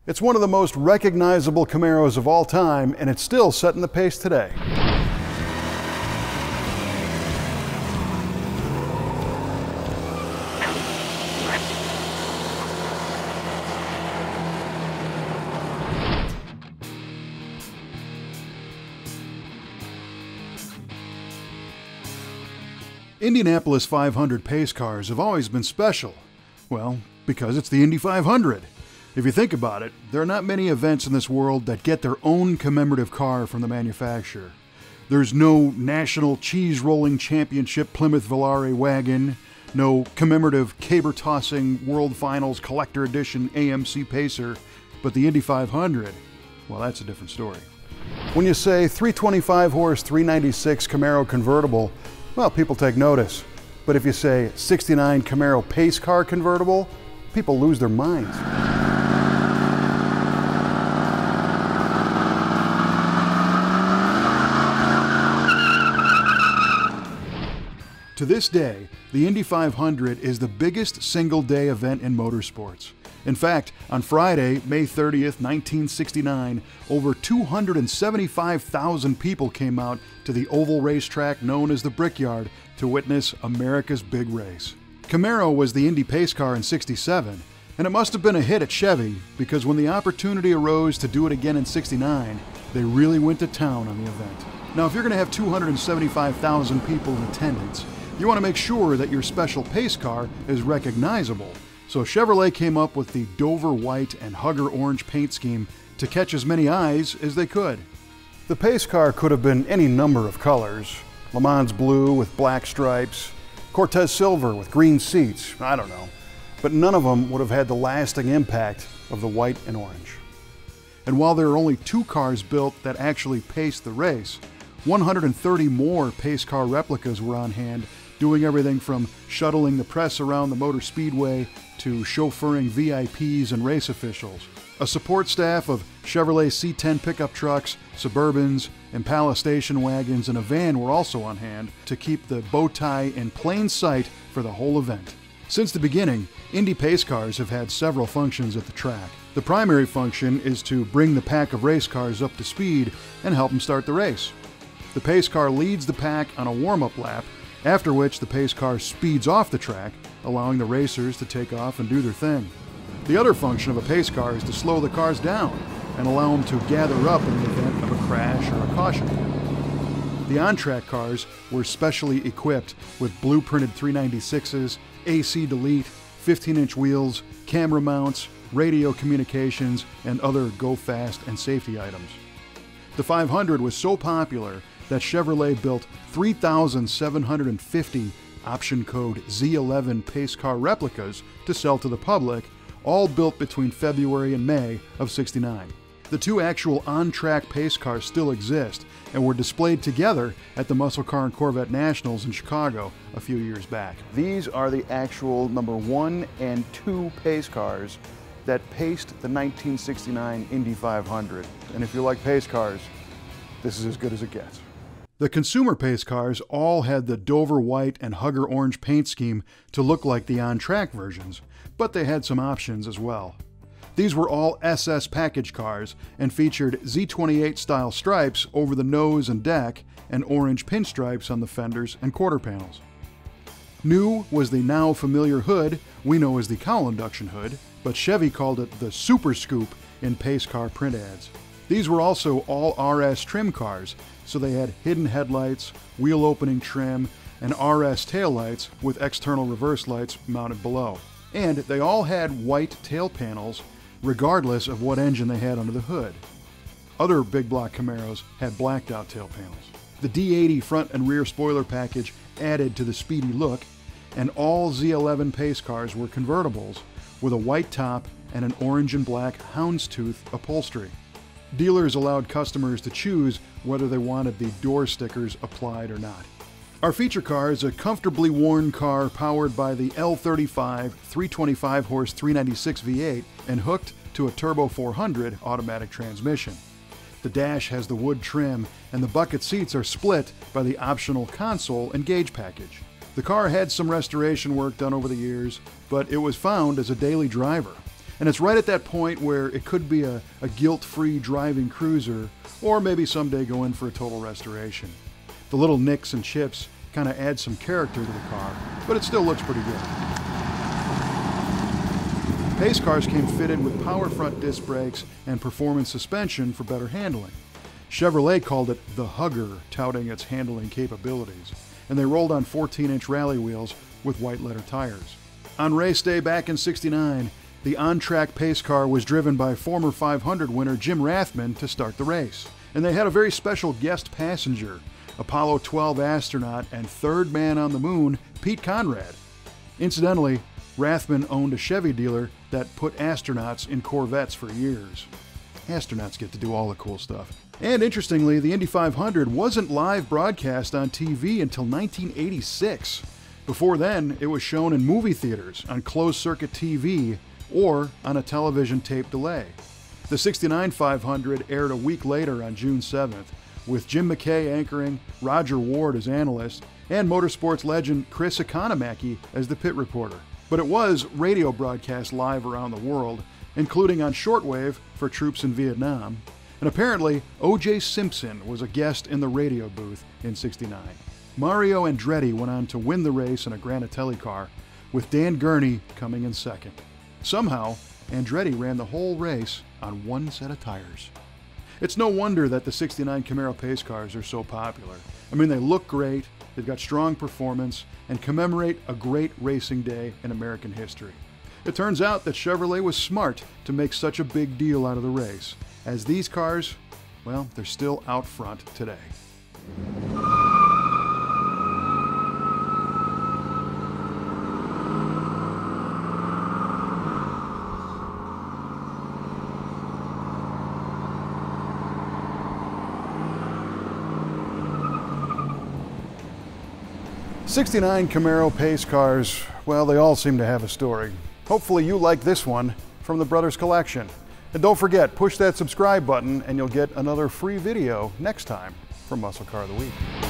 It's one of the most recognizable Camaros of all time, and it's still setting the pace today. Indianapolis 500 pace cars have always been special. Well, because it's the Indy 500. If you think about it, there are not many events in this world that get their own commemorative car from the manufacturer. There's no National Cheese Rolling Championship Plymouth Volare wagon, no commemorative caber-tossing World Finals Collector Edition AMC Pacer, but the Indy 500, well, that's a different story. When you say 325-horse 396 Camaro Convertible, well, people take notice. But if you say 69 Camaro Pace Car Convertible, people lose their minds. To this day, the Indy 500 is the biggest single-day event in motorsports. In fact, on Friday, May 30th, 1969, over 275,000 people came out to the oval racetrack known as the Brickyard to witness America's big race. Camaro was the Indy Pace Car in '67, and it must have been a hit at Chevy because when the opportunity arose to do it again in '69, they really went to town on the event. Now, if you're going to have 275,000 people in attendance, you want to make sure that your special pace car is recognizable. So Chevrolet came up with the Dover white and Hugger orange paint scheme to catch as many eyes as they could. The pace car could have been any number of colors. Le Mans blue with black stripes, Cortez silver with green seats, I don't know. But none of them would have had the lasting impact of the white and orange. And while there are only 2 cars built that actually paced the race, 130 more pace car replicas were on hand, doing everything from shuttling the press around the motor speedway to chauffeuring VIPs and race officials. A support staff of Chevrolet C10 pickup trucks, Suburbans, Impala station wagons, and a van were also on hand to keep the bow tie in plain sight for the whole event. Since the beginning, Indy Pace Cars have had several functions at the track. The primary function is to bring the pack of race cars up to speed and help them start the race. The pace car leads the pack on a warm-up lap, after which the pace car speeds off the track, allowing the racers to take off and do their thing. The other function of a pace car is to slow the cars down and allow them to gather up in the event of a crash or a caution. The on-track cars were specially equipped with blueprinted 396s, AC delete, 15-inch wheels, camera mounts, radio communications, and other go-fast and safety items. The 500 was so popular that Chevrolet built 3,750 option code Z11 pace car replicas to sell to the public, all built between February and May of '69. The 2 actual on-track pace cars still exist and were displayed together at the Muscle Car and Corvette Nationals in Chicago a few years back. These are the actual number 1 and 2 pace cars that paced the 1969 Indy 500. And if you like pace cars, this is as good as it gets. The consumer pace cars all had the Dover white and Hugger orange paint scheme to look like the on-track versions, but they had some options as well. These were all SS package cars and featured Z28 style stripes over the nose and deck and orange pinstripes on the fenders and quarter panels. New was the now familiar hood we know as the cowl induction hood, but Chevy called it the Super Scoop in pace car print ads. These were also all RS trim cars, so they had hidden headlights, wheel opening trim, and RS taillights with external reverse lights mounted below. And they all had white tail panels, regardless of what engine they had under the hood. Other big block Camaros had blacked out tail panels. The D80 front and rear spoiler package added to the speedy look, and all Z11 pace cars were convertibles with a white top and an orange and black houndstooth upholstery. Dealers allowed customers to choose whether they wanted the door stickers applied or not. Our feature car is a comfortably worn car powered by the L35 325-horse 396 V8 and hooked to a Turbo 400 automatic transmission. The dash has the wood trim and the bucket seats are split by the optional console and gauge package. The car had some restoration work done over the years, but it was found as a daily driver. And it's right at that point where it could be a guilt-free driving cruiser, or maybe someday go in for a total restoration. The little nicks and chips kind of add some character to the car, but it still looks pretty good. Pace cars came fitted with power front disc brakes and performance suspension for better handling. Chevrolet called it the Hugger, touting its handling capabilities, and they rolled on 14-inch rally wheels with white letter tires. On race day back in '69, the on-track pace car was driven by former 500 winner Jim Rathman to start the race, and they had a very special guest passenger, Apollo 12 astronaut and third man on the moon, Pete Conrad. Incidentally, Rathman owned a Chevy dealer that put astronauts in Corvettes for years. Astronauts get to do all the cool stuff. And interestingly, the Indy 500 wasn't live broadcast on TV until 1986. Before then, it was shown in movie theaters, on closed-circuit TV, or on a television tape delay. The '69 500 aired a week later on June 7th, with Jim McKay anchoring, Roger Ward as analyst, and motorsports legend Chris Economaki as the pit reporter. But it was radio broadcast live around the world, including on shortwave for troops in Vietnam. And apparently, O.J. Simpson was a guest in the radio booth in '69. Mario Andretti went on to win the race in a Granatelli car, with Dan Gurney coming in second. Somehow, Andretti ran the whole race on one set of tires. It's no wonder that the '69 Camaro pace cars are so popular. I mean, they look great, they've got strong performance, and commemorate a great racing day in American history. It turns out that Chevrolet was smart to make such a big deal out of the race, as these cars, well, they're still out front today. '69 Camaro pace cars, well, they all seem to have a story. Hopefully you like this one from the Brothers Collection. And don't forget, push that subscribe button and you'll get another free video next time from Muscle Car of the Week.